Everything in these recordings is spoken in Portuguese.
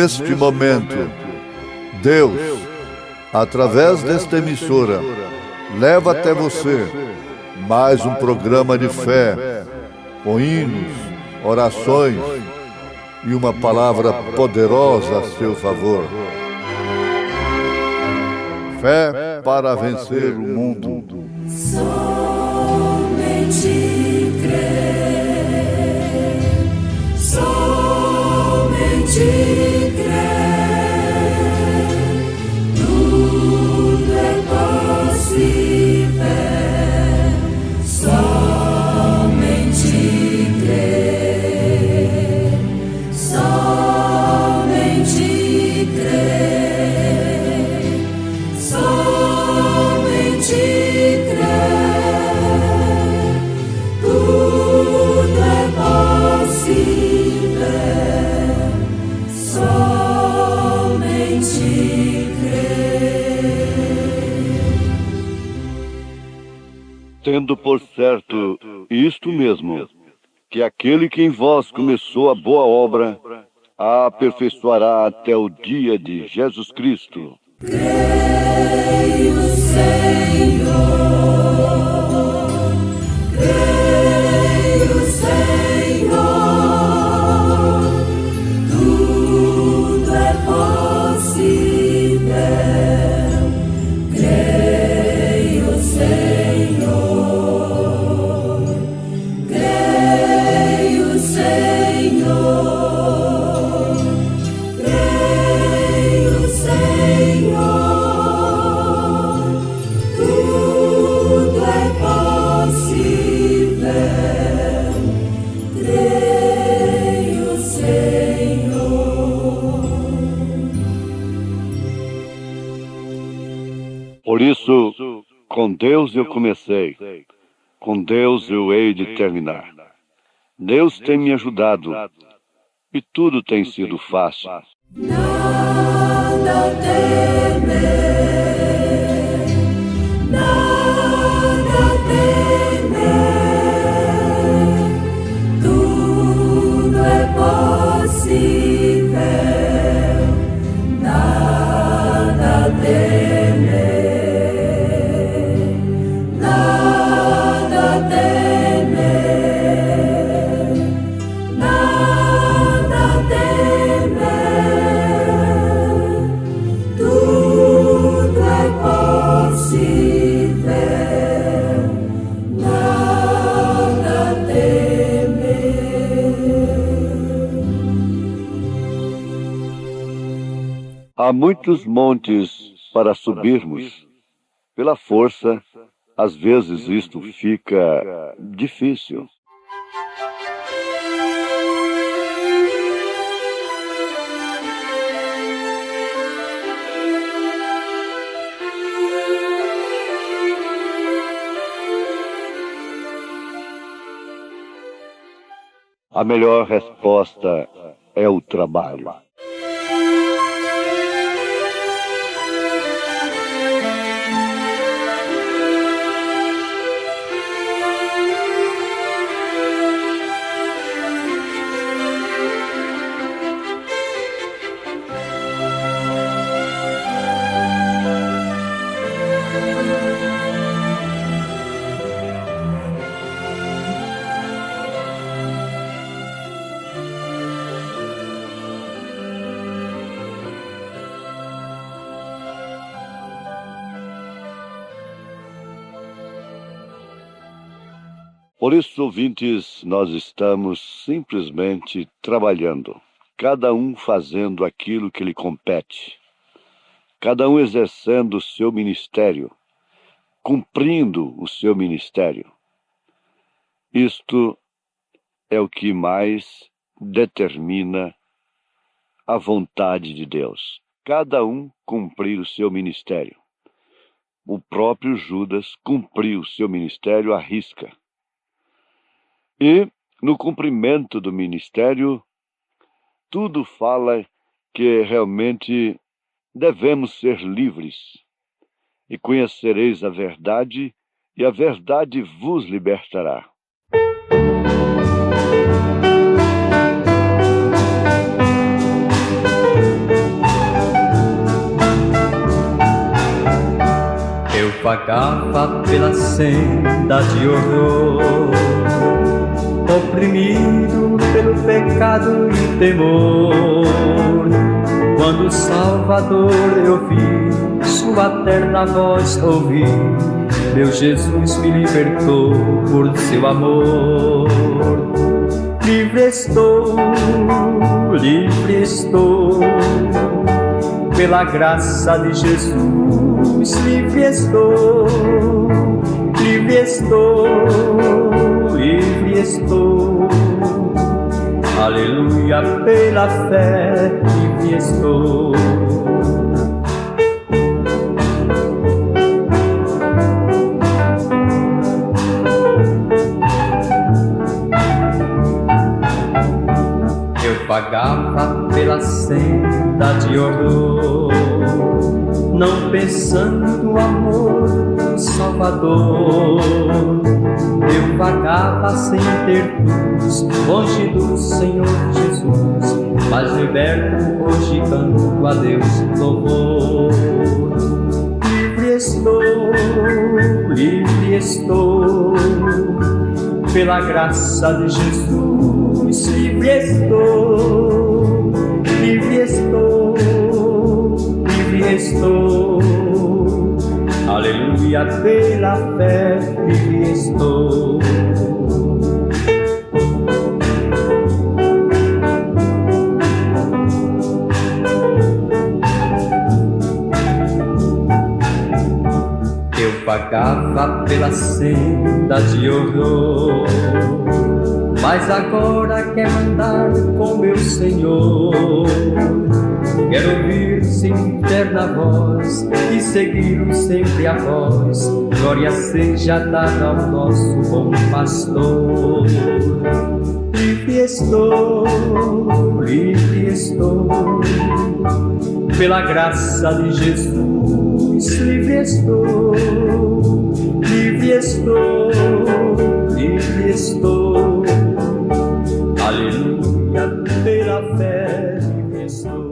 neste momento, Deus, através desta emissora, leva até você mais um programa de fé, com hinos, orações e uma palavra poderosa a seu favor. Fé para vencer o mundo. Somente crer, somente crer, tudo é possível, somente crer, somente crer, somente crer, tudo é possível, somente crer. Tendo por certo isto mesmo, que aquele que em vós começou a boa obra, a aperfeiçoará até o dia de Jesus Cristo. Creio, Senhor, creio, Senhor, tudo é possível. Creio, Senhor, creio, Senhor, creio, Senhor, tudo é possível. Creio, Senhor. Por isso, com Deus eu comecei, com Deus eu hei de terminar. Deus tem me ajudado e tudo tem sido fácil. Nada temer, nada temer, tudo é possível. Nada temer, nada temer, nada temer, tudo é possível, nada temer. Há muitos montes para subirmos. Pela força, às vezes isto fica difícil. A melhor resposta é o trabalho. Por isso, ouvintes, nós estamos simplesmente trabalhando, cada um fazendo aquilo que lhe compete, cada um exercendo o seu ministério, cumprindo o seu ministério. Isto é o que mais determina a vontade de Deus. Cada um cumprir o seu ministério. O próprio Judas cumpriu o seu ministério à risca. E, no cumprimento do ministério, tudo fala que realmente devemos ser livres. E conhecereis a verdade, e a verdade vos libertará. vagava pela senda de horror, oprimido pelo pecado e temor, quando o Salvador eu vi, sua terna voz ouvi, meu Jesus me libertou por seu amor. Livre estou, pela graça de Jesus, livre estou, livre estou, livre estou. Aleluia, pela fé, livre estou. Eu vagava pela senda de horror, não pensando no amor do Salvador. Eu vagava sem ter luz, longe do Senhor Jesus, mas liberto hoje canto a Deus louvor. Livre estou, pela graça de Jesus, livre estou, livre estou, livre estou. Aleluia, pela fé, livre estou. Eu vagava pela senda de horror, mas agora quero andar com meu Senhor. Quero ouvir sem terna voz e segui-lo sempre a voz. Glória seja dada ao nosso bom pastor. Livre estou, pela graça de Jesus. Livre estou, livre estou, livre estou. Aleluia, pela fé, livre estou.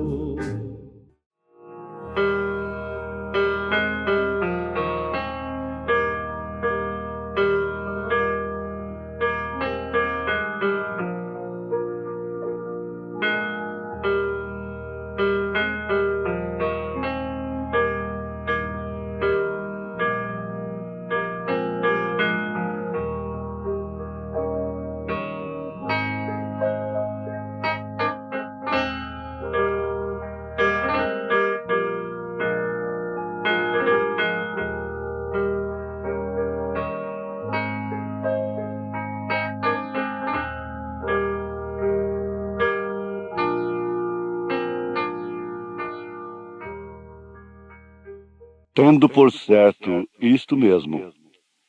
Tendo por certo isto mesmo,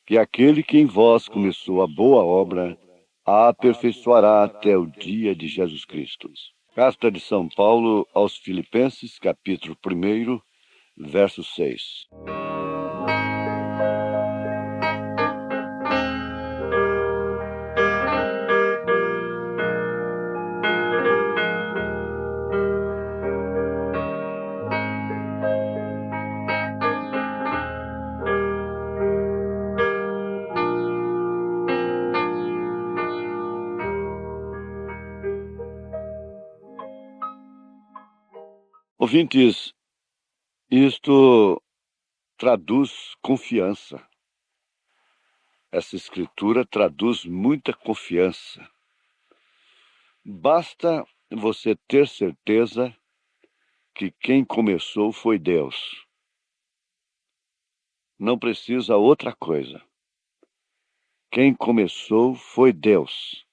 que aquele que em vós começou a boa obra, a aperfeiçoará até o dia de Jesus Cristo. Carta de São Paulo aos Filipenses, capítulo 1, verso 6. Ouvintes, isto traduz confiança. Essa escritura traduz muita confiança. Basta você ter certeza que quem começou foi Deus. Não precisa outra coisa. Quem começou foi Deus.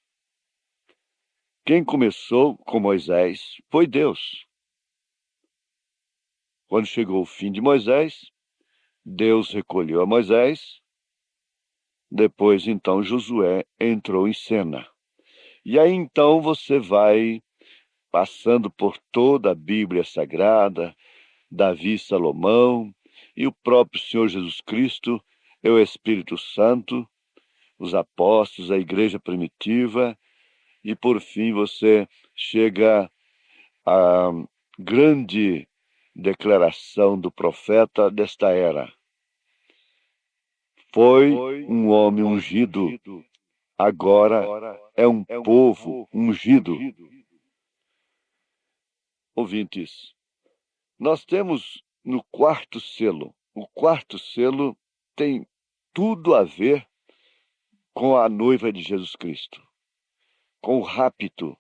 Quem começou com Moisés foi Deus. Quando chegou o fim de Moisés, Deus recolheu a Moisés. Depois, então, Josué entrou em cena. E aí, então, você vai passando por toda a Bíblia Sagrada, Davi, Salomão, e o próprio Senhor Jesus Cristo, e o Espírito Santo, os apóstolos, a igreja primitiva, e por fim você chega à grande declaração do profeta desta era. Foi um homem ungido, agora é um povo ungido. Ouvintes, nós temos no quarto selo. O quarto selo tem tudo a ver com a noiva de Jesus Cristo, com o rapto,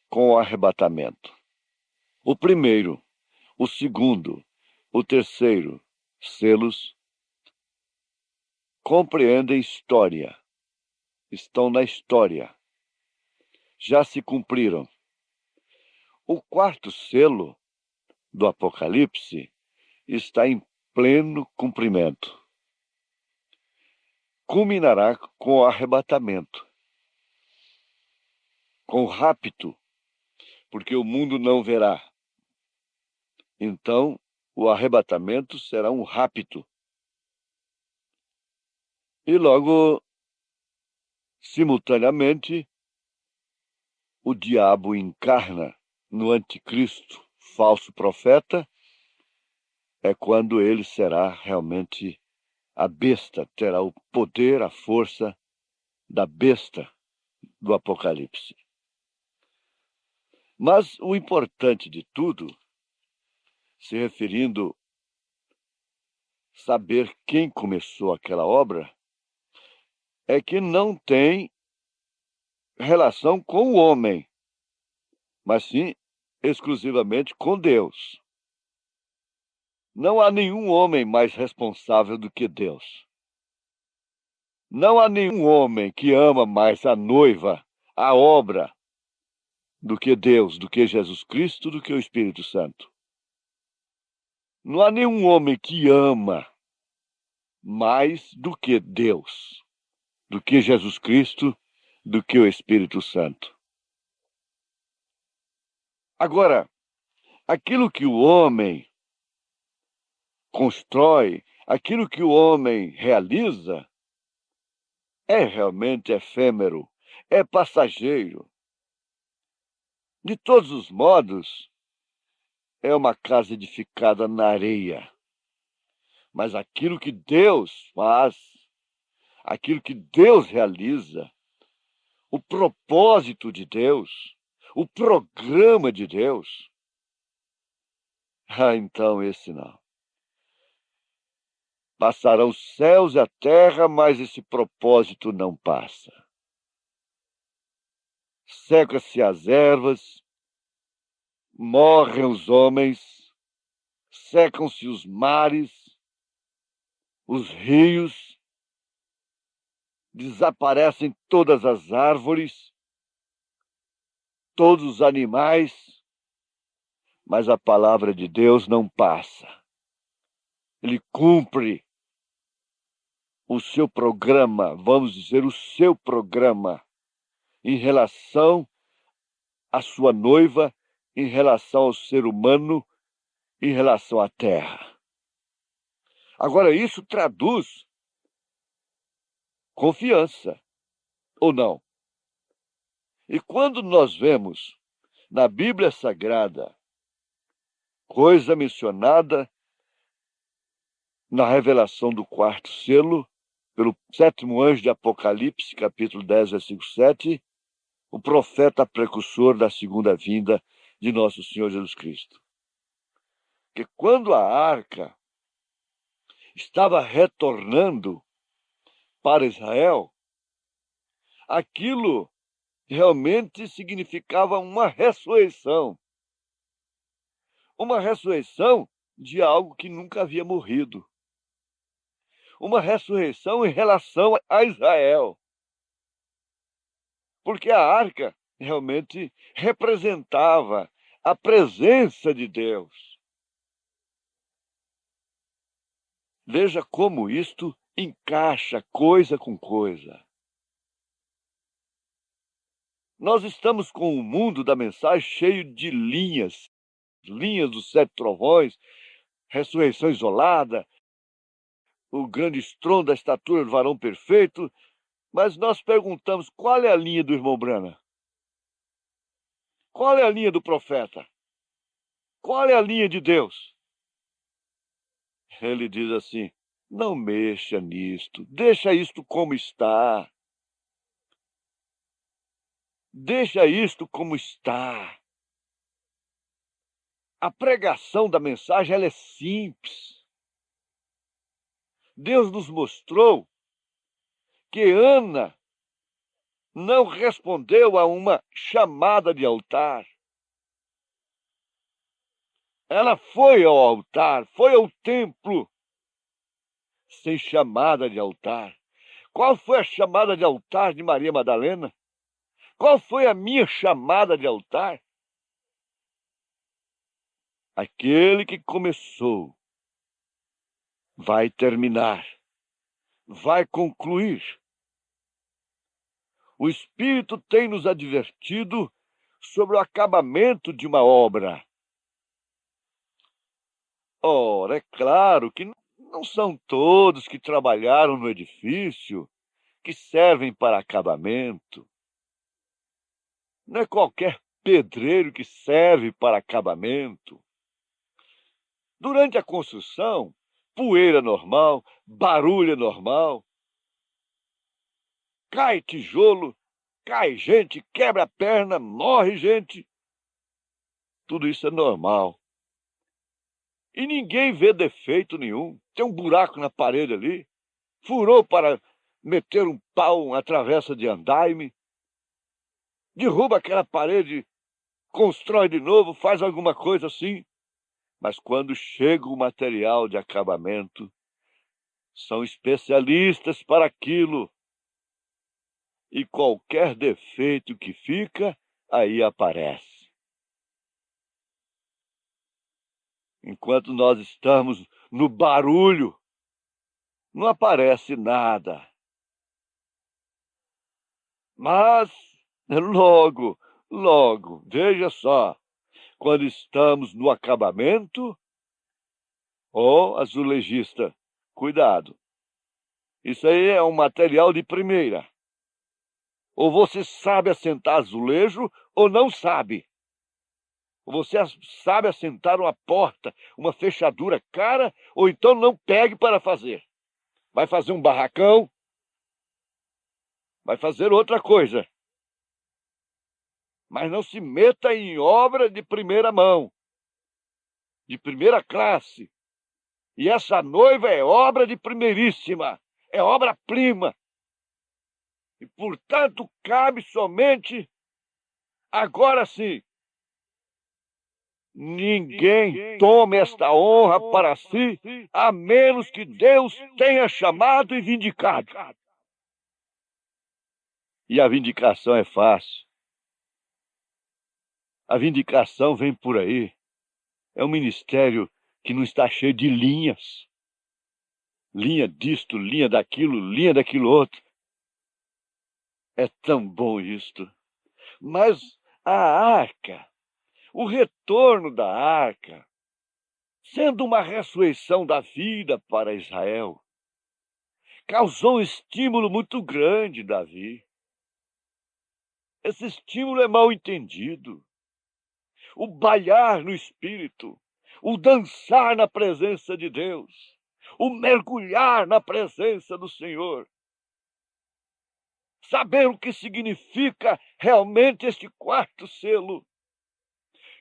com o arrebatamento. O primeiro, o segundo, o terceiro selos compreendem história, estão na história, já se cumpriram. O quarto selo do Apocalipse está em pleno cumprimento. Culminará com o arrebatamento, com o rapto, porque o mundo não verá. Então, o arrebatamento será um rapto. E logo, simultaneamente, o diabo encarna no anticristo, falso profeta, é quando ele será realmente a besta, terá o poder, a força da besta do Apocalipse. Mas o importante de tudo, se referindo a saber quem começou aquela obra, é que não tem relação com o homem, mas sim exclusivamente com Deus. Não há nenhum homem mais responsável do que Deus. Não há nenhum homem que ama mais a noiva, a obra, do que Deus, do que Jesus Cristo, do que o Espírito Santo. Não há nenhum homem que ama mais do que Deus, do que Jesus Cristo, do que o Espírito Santo. Agora, aquilo que o homem constrói, aquilo que o homem realiza, é realmente efêmero, é passageiro. De todos os modos, é uma casa edificada na areia. Mas aquilo que Deus faz, aquilo que Deus realiza, o propósito de Deus, o programa de Deus, então esse não. Passarão os céus e a terra, mas esse propósito não passa. Secam-se as ervas, morrem os homens, secam-se os mares, os rios, desaparecem todas as árvores, todos os animais, mas a palavra de Deus não passa. Ele cumpre o seu programa, vamos dizer, o seu programa, em relação à sua noiva, em relação ao ser humano, em relação à terra. Agora, isso traduz confiança, ou não? E quando nós vemos na Bíblia Sagrada coisa mencionada na revelação do quarto selo, pelo sétimo anjo de Apocalipse, capítulo 10, versículo 7, o profeta precursor da segunda vinda de nosso Senhor Jesus Cristo. Que quando a arca estava retornando para Israel, aquilo realmente significava uma ressurreição. Uma ressurreição de algo que nunca havia morrido. Uma ressurreição em relação a Israel. Porque a arca realmente representava a presença de Deus. Veja como isto encaixa coisa com coisa. Nós estamos com o mundo da mensagem cheio de linhas dos 7 trovões, ressurreição isolada, o grande estrondo da estatura do varão perfeito, mas nós perguntamos, qual é a linha do irmão Brana? Qual é a linha do profeta? Qual é a linha de Deus? Ele diz assim, Não mexa nisto. Deixa isto como está. Deixa isto como está. A pregação da mensagem ela é simples. Deus nos mostrou que Ana não respondeu a uma chamada de altar. Ela foi ao altar, foi ao templo, sem chamada de altar. Qual foi a chamada de altar de Maria Madalena? Qual foi a minha chamada de altar? Aquele que começou vai terminar, vai concluir. O Espírito tem nos advertido sobre o acabamento de uma obra. Ora, é claro que não são todos que trabalharam no edifício que servem para acabamento. Não é qualquer pedreiro que serve para acabamento. Durante a construção, poeira normal, barulho normal. Cai tijolo, cai gente, quebra a perna, morre gente. Tudo isso é normal. E ninguém vê defeito nenhum. Tem um buraco na parede ali. Furou para meter um pau, uma travessa de andaime. Derruba aquela parede, constrói de novo, faz alguma coisa assim. Mas quando chega o material de acabamento, são especialistas para aquilo. E qualquer defeito que fica, aí aparece. Enquanto nós estamos no barulho, não aparece nada. Mas, logo, veja só, quando estamos no acabamento, azulejista, cuidado. Isso aí é um material de primeira. Ou você sabe assentar azulejo ou não sabe. Ou você sabe assentar uma porta, uma fechadura cara, ou então não pegue para fazer. Vai fazer um barracão, vai fazer outra coisa. Mas não se meta em obra de primeira mão, de primeira classe. E essa noiva é obra de primeiríssima, é obra-prima. E, portanto, cabe somente, agora sim, ninguém tome esta honra para si, a menos que Deus tenha chamado e vindicado. E a vindicação é fácil. A vindicação vem por aí. É um ministério que não está cheio de linhas. Linha disto, linha daquilo outro. É tão bom isto. Mas a arca, o retorno da arca, sendo uma ressurreição da vida para Israel, causou um estímulo muito grande, Davi. Esse estímulo é mal entendido. O bailar no Espírito, o dançar na presença de Deus, o mergulhar na presença do Senhor. Saber o que significa realmente este quarto selo,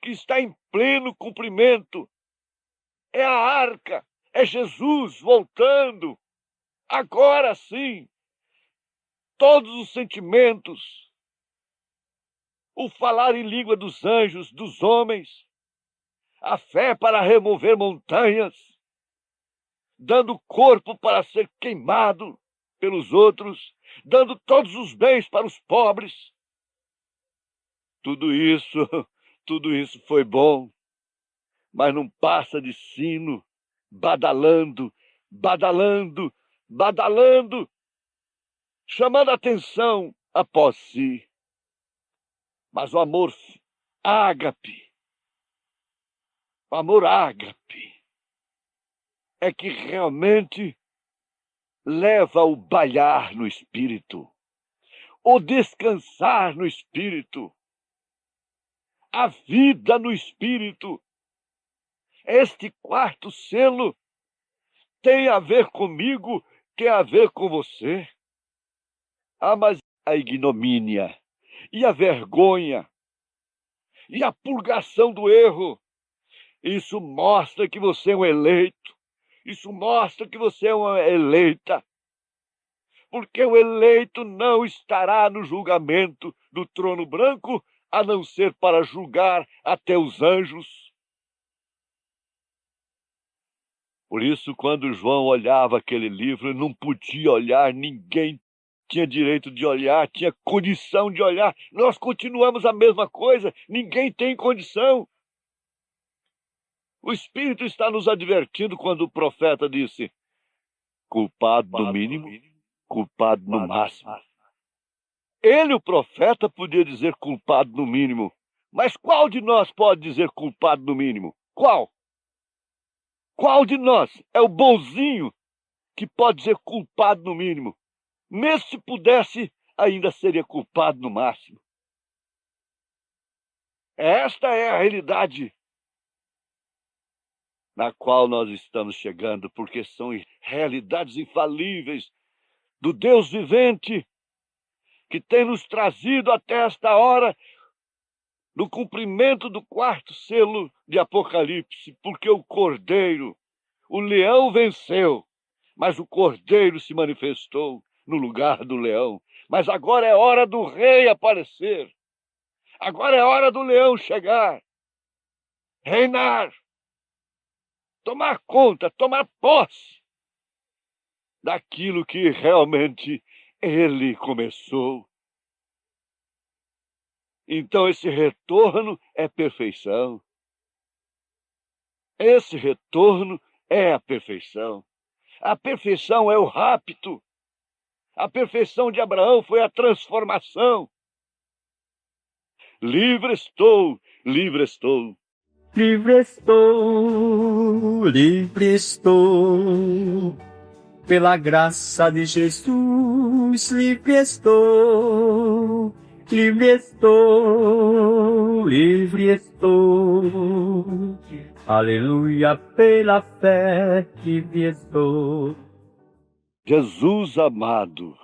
que está em pleno cumprimento. É a arca, é Jesus voltando. Agora sim, todos os sentimentos, o falar em língua dos anjos, dos homens, a fé para remover montanhas, dando corpo para ser queimado pelos outros, dando todos os bens para os pobres. Tudo isso foi bom, mas não passa de sino, badalando, chamando a atenção após si. Mas o amor ágape, é que realmente leva o bailar no Espírito, o descansar no Espírito, a vida no Espírito. Este quarto selo tem a ver comigo, tem a ver com você. Ah, mas a ignomínia, e a vergonha, e a purgação do erro, isso mostra que você é um eleito. Isso mostra que você é uma eleita. Porque o eleito não estará no julgamento do trono branco, a não ser para julgar até os anjos. Por isso, quando João olhava aquele livro, não podia olhar, ninguém tinha direito de olhar, tinha condição de olhar. Nós continuamos a mesma coisa, ninguém tem condição. O Espírito está nos advertindo quando o profeta disse: culpado no mínimo, culpado no máximo. Ele, o profeta, podia dizer culpado no mínimo. Mas qual de nós pode dizer culpado no mínimo? Qual? Qual de nós é o bonzinho que pode dizer culpado no mínimo? Mesmo se pudesse, ainda seria culpado no máximo. Esta é a realidade na qual nós estamos chegando, porque são realidades infalíveis do Deus vivente, que tem nos trazido até esta hora, no cumprimento do 4º selo de Apocalipse, porque o Cordeiro, o leão venceu, mas o Cordeiro se manifestou no lugar do leão. Mas agora é hora do rei aparecer. Agora é hora do leão chegar, reinar, tomar conta, tomar posse daquilo que realmente ele começou. Então esse retorno é perfeição. Esse retorno é a perfeição. A perfeição é o rapto. A perfeição de Abraão foi a transformação. Livre estou, livre estou. Livre estou, livre estou. Pela graça de Jesus, livre estou. Livre estou, livre estou. Aleluia, pela fé, livre estou. Jesus amado,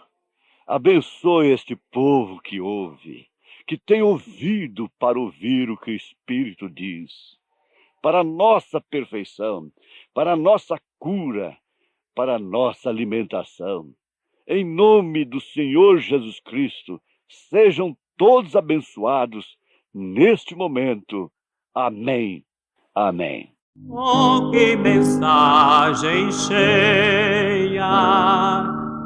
abençoe este povo que ouve, que tem ouvido para ouvir o que o Espírito diz, para a nossa perfeição, para a nossa cura, para a nossa alimentação. Em nome do Senhor Jesus Cristo, sejam todos abençoados neste momento. Amém. Amém. Oh, que mensagem cheia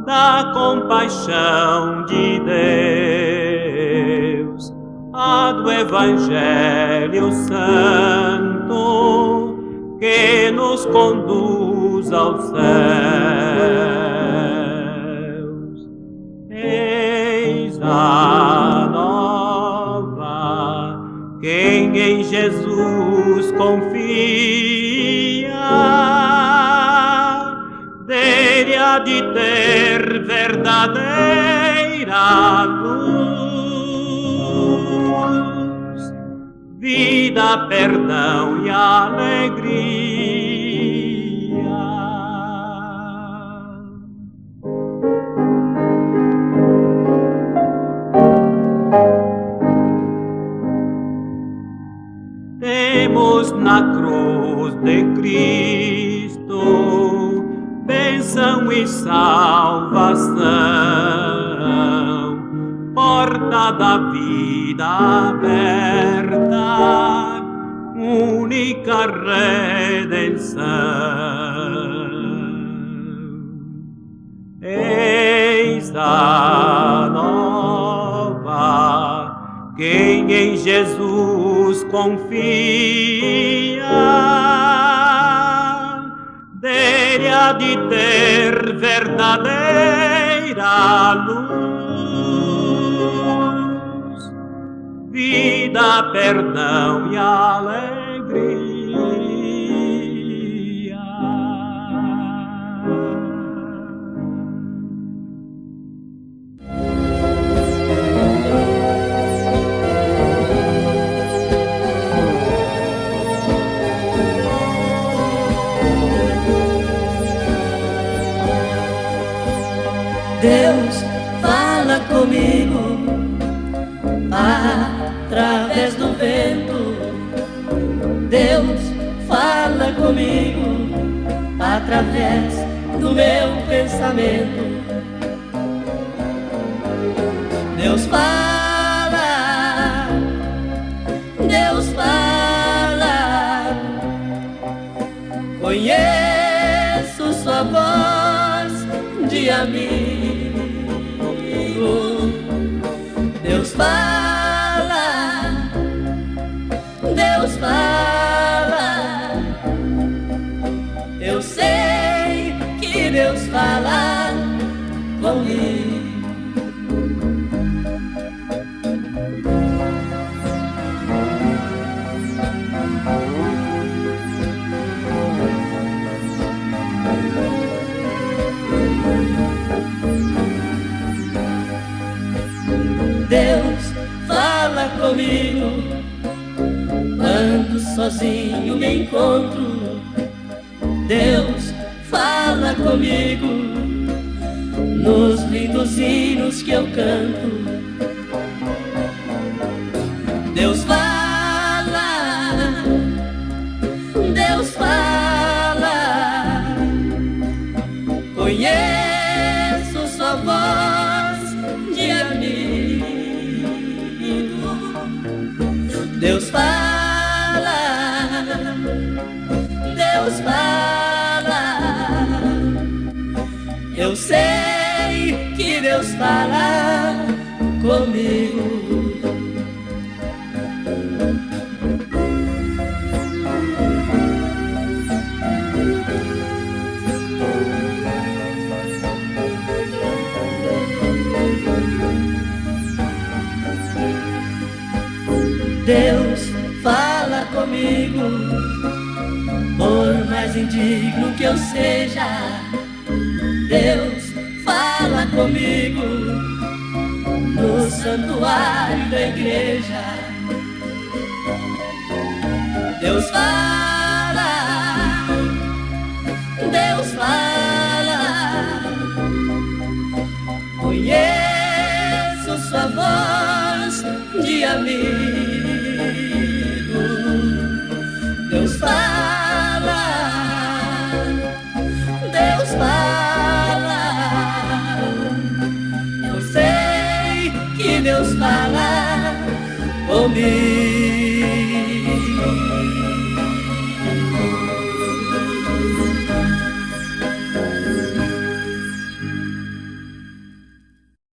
da compaixão de Deus, a do Evangelho Santo que nos conduz aos céus. Eis a nova, quem em Jesus confia, dele há de ter verdadeira luz, vida, perdão e alegria. Temos na cruz de Cristo bênção e salvação, porta da vida aberta, única redenção. Eis a nova, quem em Jesus confia, dele há de ter verdadeira luz, vida, perdão e alegria. Deus fala comigo através do vento. Deus fala comigo através do meu pensamento. Deus fala, Deus fala. Conheço sua voz de amigo. Deus fala, Deus fala. Eu sei que Deus fala comigo. Deus fala comigo quando sozinho me encontro. Deus fala comigo nos lindos hinos que eu canto. Deus fala, Deus fala. Conheço sua voz de amigo. Deus fala, Deus fala. Eu sei que Deus fala comigo. Deus fala comigo, por mais indigno que eu seja. Deus fala comigo no santuário da igreja. Deus fala, Deus fala. Conheço sua voz de amigo. Deus fala, Deus fala. Eu sei que Deus fala comigo.